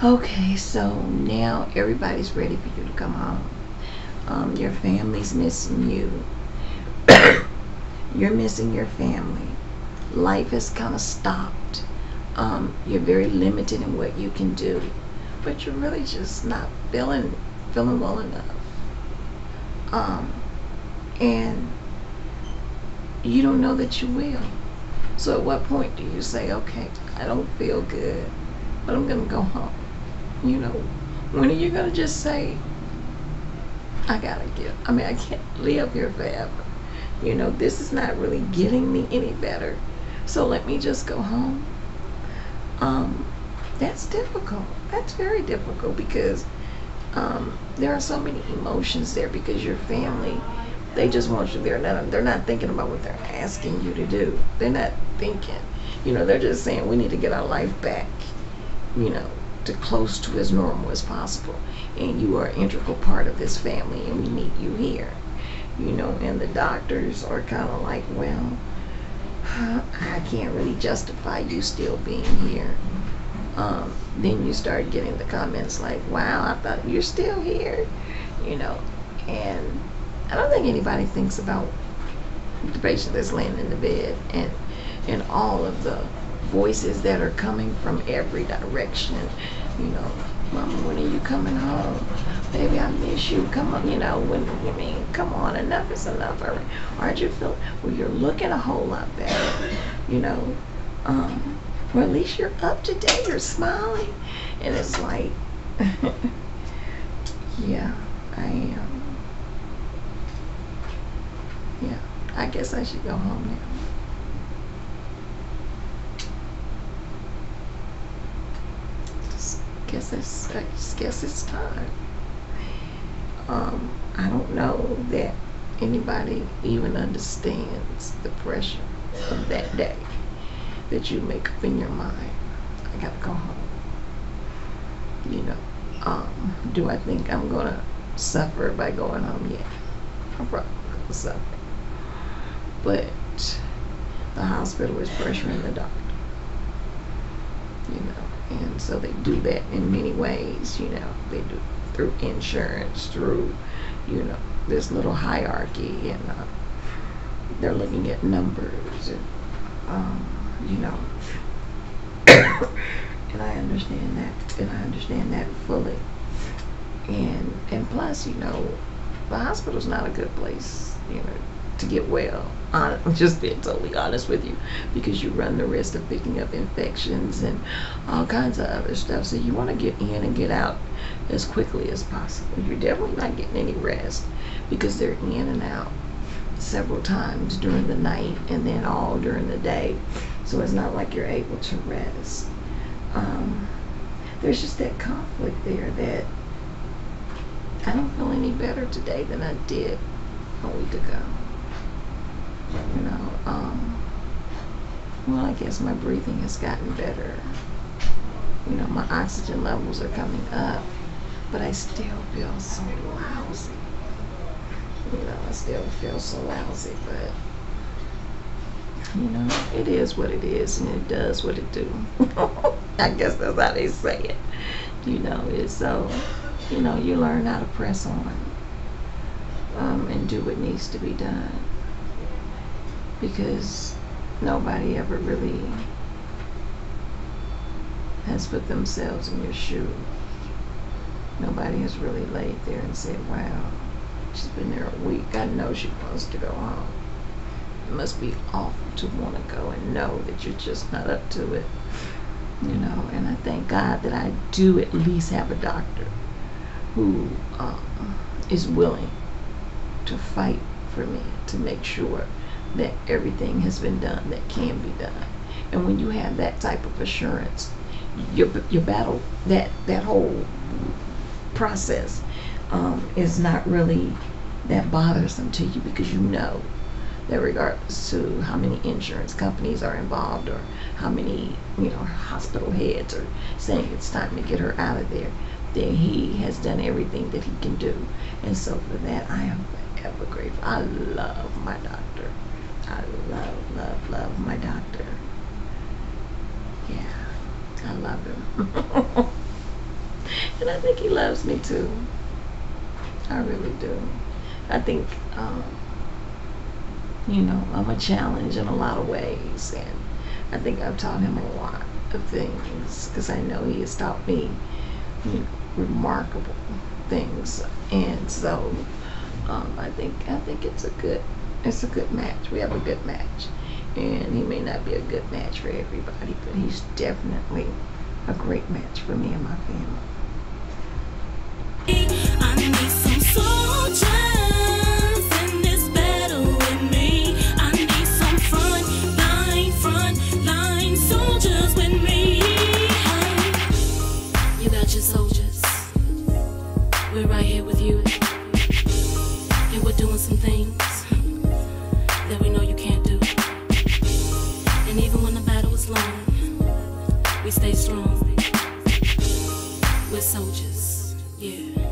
Okay, so now everybody's ready for you to come home. Your family's missing you. You're missing your family. Life has kind of stopped. You're very limited in what you can do, but you're really just not feeling well enough. And you don't know that you will. So at what point do you say, okay, I don't feel good, but I'm gonna go home? You know, when are you gonna just say, I can't live here forever. This is not really getting me any better. So let me just go home. That's difficult. That's very difficult because there are so many emotions there because your family, they just want you there. They're not thinking about what they're asking you to do. They're not thinking. They're just saying we need to get our life back, to close to as normal as possible. And you are an integral part of this family and we need you here. And the doctors are kind of like, well, I can't really justify you still being here. Then you start getting the comments like, wow, I thought you're still here, and I don't think anybody thinks about the patient that's laying in the bed and all of the voices that are coming from every direction. Mama, when are you coming home? Baby, I miss you. Come on, come on, enough is enough. Aren't you feeling, well, you're looking a whole lot better, or at least you're up to date, you're smiling. And it's like, yeah, I am. Yeah, I guess I should go home now. I just guess it's time. I don't know that anybody even understands the pressure of that day that you make up in your mind. I gotta go home. Do I think I'm gonna suffer by going home? Yeah, I'm probably gonna suffer. But the hospital is pressuring the doctor. And so they do that in many ways. They do through insurance, through this little hierarchy, and they're looking at numbers, and and I understand that fully. And plus, the hospital's not a good place, to get well. I'm just being totally honest with you, because you run the risk of picking up infections and all kinds of other stuff. So you want to get in and get out as quickly as possible. You're definitely not getting any rest because they're in and out several times during the night and then all during the day. So it's not like you're able to rest. There's just that conflict there that I don't feel any better today than I did a week ago. Well, I guess my breathing has gotten better. My oxygen levels are coming up, but I still feel so lousy. I still feel so lousy, but it is what it is, and it does what it do. I guess that's how they say it. It's so, you learn how to press on, and do what needs to be done, because nobody ever really has put themselves in your shoe. Nobody has really laid there and said, wow, she's been there a week. I know she wants to go home. It must be awful to want to go and know that you're just not up to it. And I thank God that I do at least have a doctor who is willing to fight for me to make sure that everything has been done that can be done. And when you have that type of assurance, your battle, that whole process is not really that bothersome to you, because that regardless to how many insurance companies are involved or how many hospital heads are saying it's time to get her out of there, then he has done everything that he can do. And so for that, I am forever grateful. I love my doctor. I love my doctor. Yeah, I love him. And I think he loves me too. I really do. I think, I'm a challenge in a lot of ways, and I think I've taught him a lot of things, because I know he has taught me remarkable things. And so I think it's a good match. We have a good match, and he may not be a good match for everybody, but he's definitely a great match for me and my family. I need some soldiers in this battle with me. I need some front line soldiers with me. You got your soldiers. We're right here with you. And we're doing some things that we know you can't do. And even when the battle is long, we stay strong. We're soldiers. Yeah.